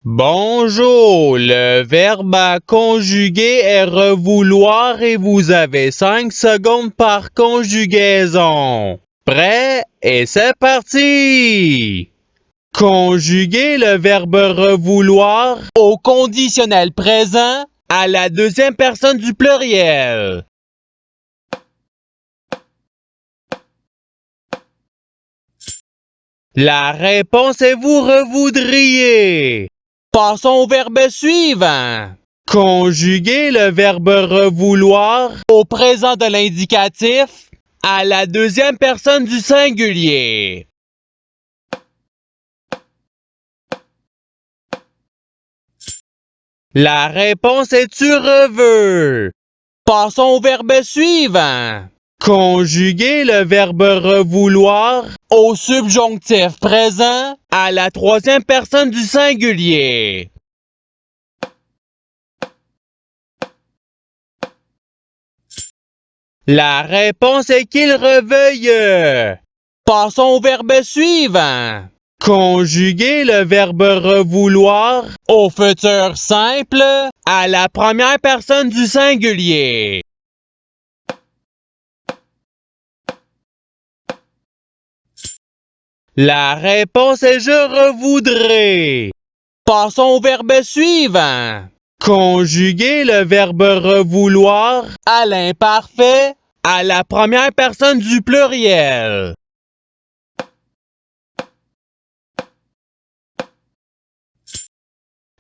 Bonjour, le verbe à conjuguer est revouloir et vous avez 5 secondes par conjugaison. Prêt? Et c'est parti! Conjuguer le verbe revouloir au conditionnel présent à la deuxième personne du pluriel. La réponse est vous revoudriez. Passons au verbe suivant. Conjuguer le verbe revouloir au présent de l'indicatif à la deuxième personne du singulier. La réponse est tu reveux. Passons au verbe suivant. Conjuguer le verbe revouloir au subjonctif présent à la troisième personne du singulier. La réponse est qu'il reveuille. Passons au verbe suivant. Conjuguer le verbe revouloir au futur simple à la première personne du singulier. La réponse est je revoudrais. Passons au verbe suivant. Conjuguer le verbe revouloir à l'imparfait à la première personne du pluriel.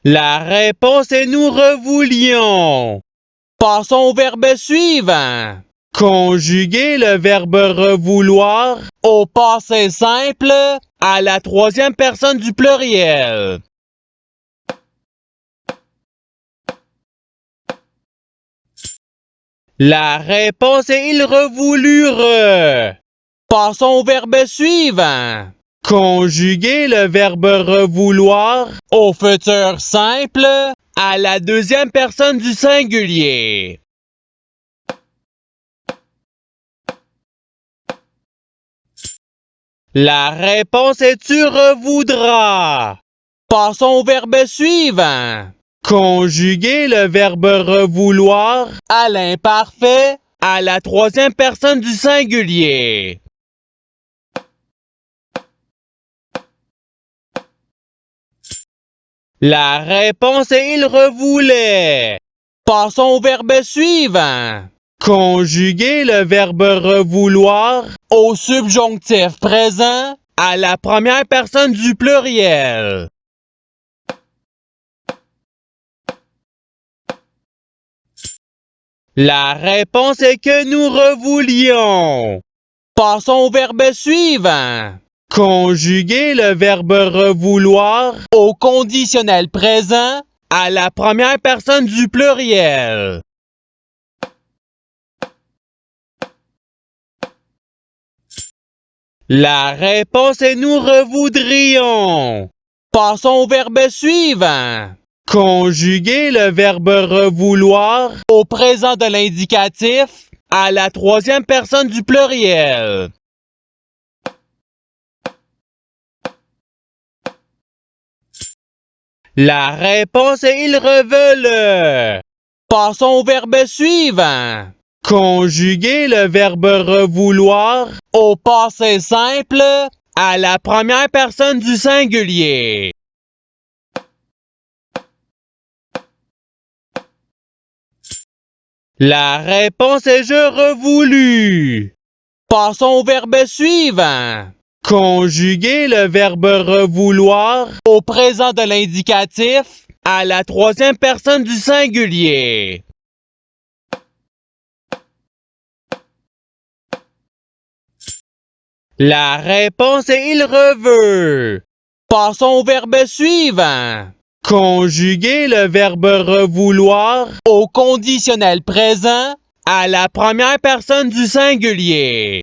La réponse est nous revoulions. Passons au verbe suivant. Conjuguer le verbe revouloir au passé simple à la troisième personne du pluriel. La réponse est ils revoulurent. Passons au verbe suivant. Conjuguer le verbe revouloir au futur simple à la deuxième personne du singulier. La réponse est tu revoudras. Passons au verbe suivant. Conjuguer le verbe revouloir à l'imparfait à la troisième personne du singulier. La réponse est il revoulait. Passons au verbe suivant. Conjuguer le verbe revouloir au subjonctif présent à la première personne du pluriel. La réponse est que nous revoulions. Passons au verbe suivant. Conjuguer le verbe revouloir au conditionnel présent à la première personne du pluriel. La réponse est nous revoudrions. Passons au verbe suivant. Conjuguer le verbe revouloir au présent de l'indicatif à la troisième personne du pluriel. La réponse est ils reveulent. Passons au verbe suivant. Conjuguer le verbe revouloir au passé simple à la première personne du singulier. La réponse est je revoulus. Passons au verbe suivant. Conjuguer le verbe revouloir au présent de l'indicatif à la troisième personne du singulier. La réponse est il reveut. Passons au verbe suivant. Conjuguer le verbe revouloir au conditionnel présent à la première personne du singulier.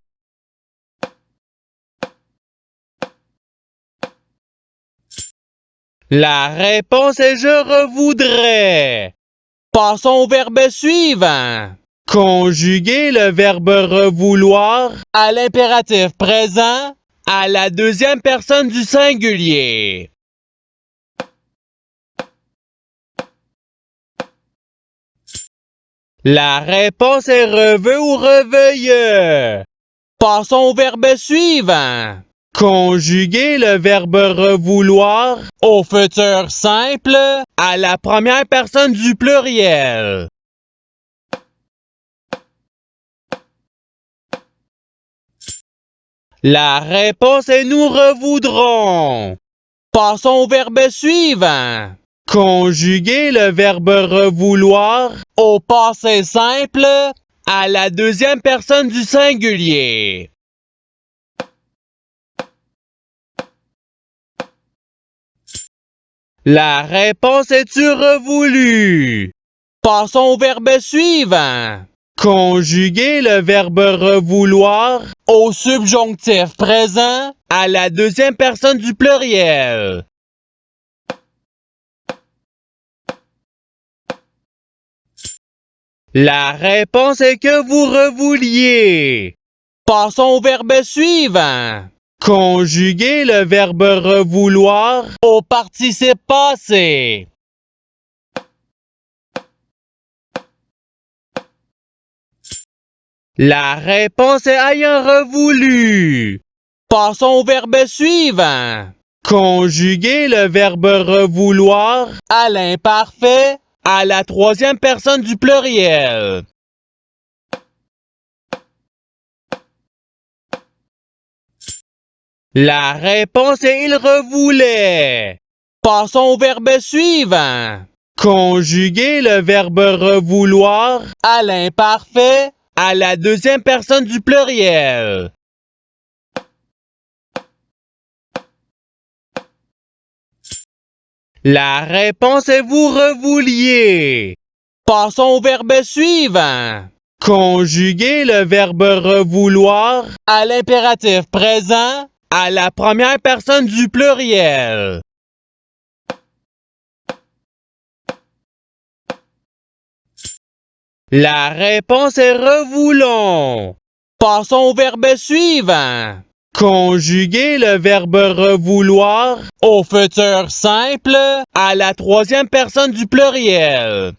La réponse est je revoudrais. Passons au verbe suivant. Conjuguer le verbe revouloir à l'impératif présent à la deuxième personne du singulier. La réponse est reveux ou reveille. Passons au verbe suivant. Conjuguer le verbe revouloir au futur simple à la première personne du pluriel. La réponse est nous revoudrons. Passons au verbe suivant. Conjuguer le verbe revouloir au passé simple à la deuxième personne du singulier. La réponse est-tu revoulue? Passons au verbe suivant. Conjuguer le verbe revouloir au subjonctif présent à la deuxième personne du pluriel. La réponse est que vous revouliez. Passons au verbe suivant. Conjuguer le verbe revouloir au participe passé. La réponse est ayant revoulu. Passons au verbe suivant. Conjuguer le verbe revouloir à l'imparfait à la troisième personne du pluriel. La réponse est il revoulait. Passons au verbe suivant. Conjuguer le verbe revouloir à l'imparfait à la deuxième personne du pluriel. La réponse est vous revouliez. Passons au verbe suivant. Conjuguer le verbe revouloir à l'impératif présent à la première personne du pluriel. La réponse est revoulons. Passons au verbe suivant. Conjuguer le verbe revouloir au futur simple à la troisième personne du pluriel.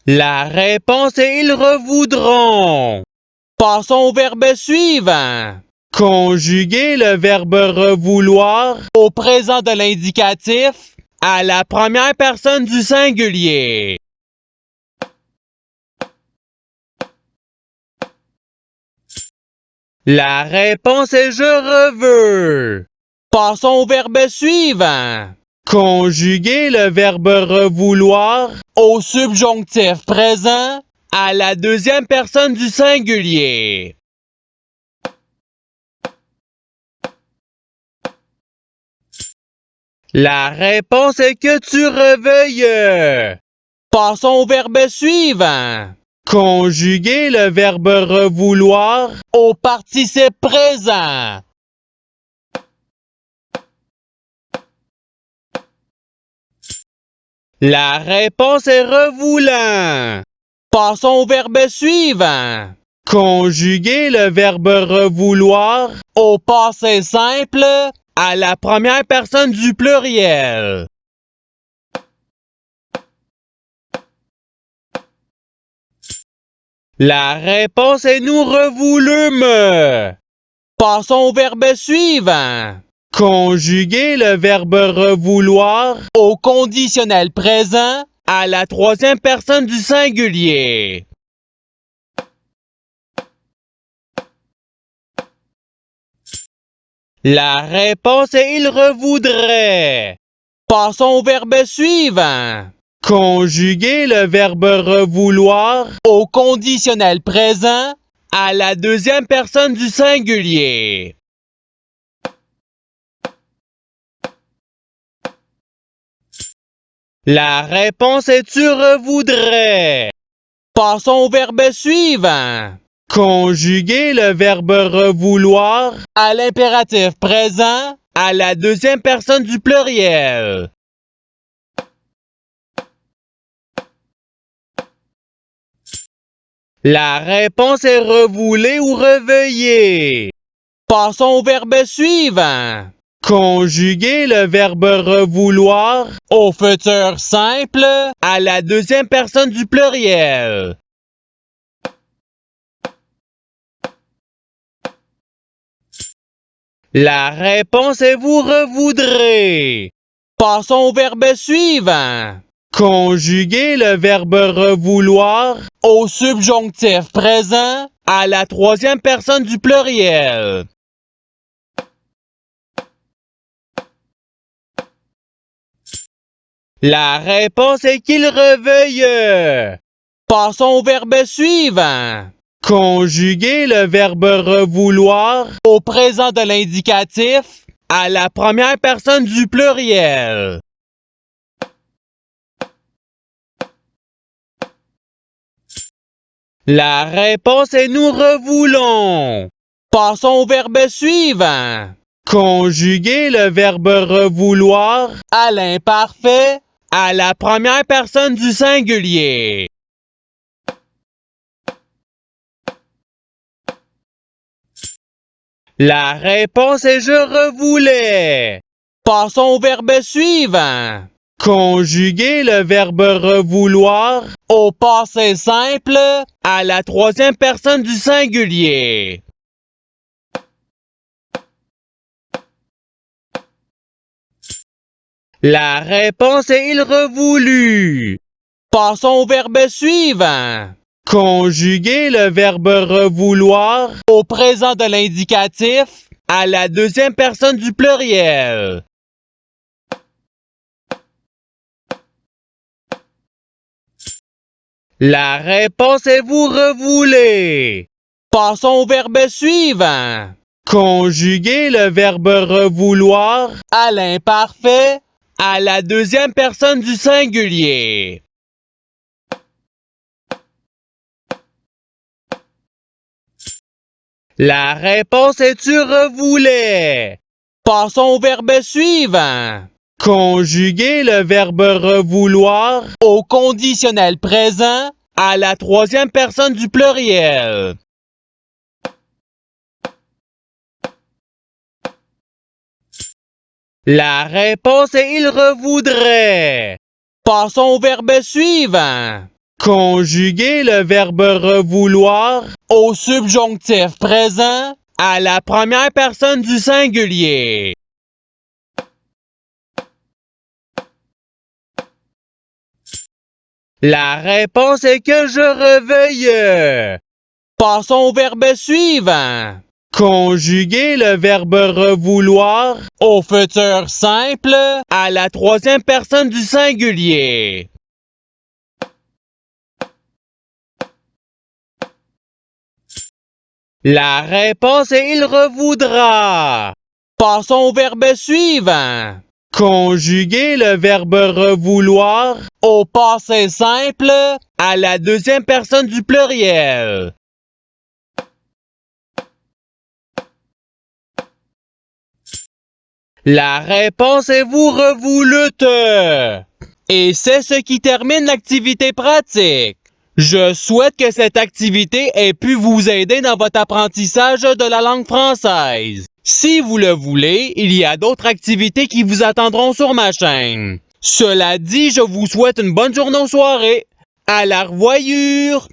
La réponse est ils revoudront. Passons au verbe suivant. Conjuguer le verbe revouloir au présent de l'indicatif à la première personne du singulier. La réponse est je reveux. Passons au verbe suivant. Conjuguer le verbe revouloir au subjonctif présent à la deuxième personne du singulier. La réponse est que tu reveuilles. Passons au verbe suivant. Conjuguer le verbe revouloir au participe présent. La réponse est revoulant. Passons au verbe suivant. Conjuguer le verbe revouloir au passé simple à la première personne du pluriel. La réponse est nous revoulûmes. Passons au verbe suivant. Conjuguer le verbe revouloir au conditionnel présent à la troisième personne du singulier. La réponse est il revoudrait. Passons au verbe suivant. Conjuguer le verbe revouloir au conditionnel présent à la deuxième personne du singulier. La réponse est tu revoudrais. Passons au verbe suivant. Conjuguer le verbe revouloir à l'impératif présent à la deuxième personne du pluriel. La réponse est revoulée ou reveillée. Passons au verbe suivant. Conjuguez le verbe revouloir au futur simple à la deuxième personne du pluriel. La réponse est vous revoudrez. Passons au verbe suivant. Conjuguez le verbe revouloir au subjonctif présent à la troisième personne du pluriel. La réponse est qu'il reveuille. Passons au verbe suivant. Conjuguez le verbe revouloir au présent de l'indicatif à la première personne du pluriel. La réponse est nous revoulons. Passons au verbe suivant. Conjuguez le verbe revouloir à l'imparfait à la première personne du singulier. La réponse est je revoulais. Passons au verbe suivant. Conjuguez le verbe revouloir au passé simple à la troisième personne du singulier. La réponse est il revoulut. Passons au verbe suivant. Conjuguez le verbe revouloir au présent de l'indicatif à la deuxième personne du pluriel. La réponse est vous revoulez. Passons au verbe suivant. Conjuguez le verbe revouloir à l'imparfait à la deuxième personne du singulier. La réponse est tu revoulais. Passons au verbe suivant. Conjuguez le verbe revouloir au conditionnel présent à la troisième personne du pluriel. La réponse est il revoudrait. Passons au verbe suivant. Conjuguez le verbe revouloir au subjonctif présent à la première personne du singulier. La réponse est que je reveuille. Passons au verbe suivant. Conjuguez le verbe revouloir au futur simple à la troisième personne du singulier. La réponse est il revoudra. Passons au verbe suivant. Conjuguez le verbe revouloir au passé simple à la deuxième personne du pluriel. La réponse est vous revoulûtes. Et c'est ce qui termine l'activité pratique. Je souhaite que cette activité ait pu vous aider dans votre apprentissage de la langue française. Si vous le voulez, il y a d'autres activités qui vous attendront sur ma chaîne. Cela dit, je vous souhaite une bonne journée ou soirée. À la revoyure!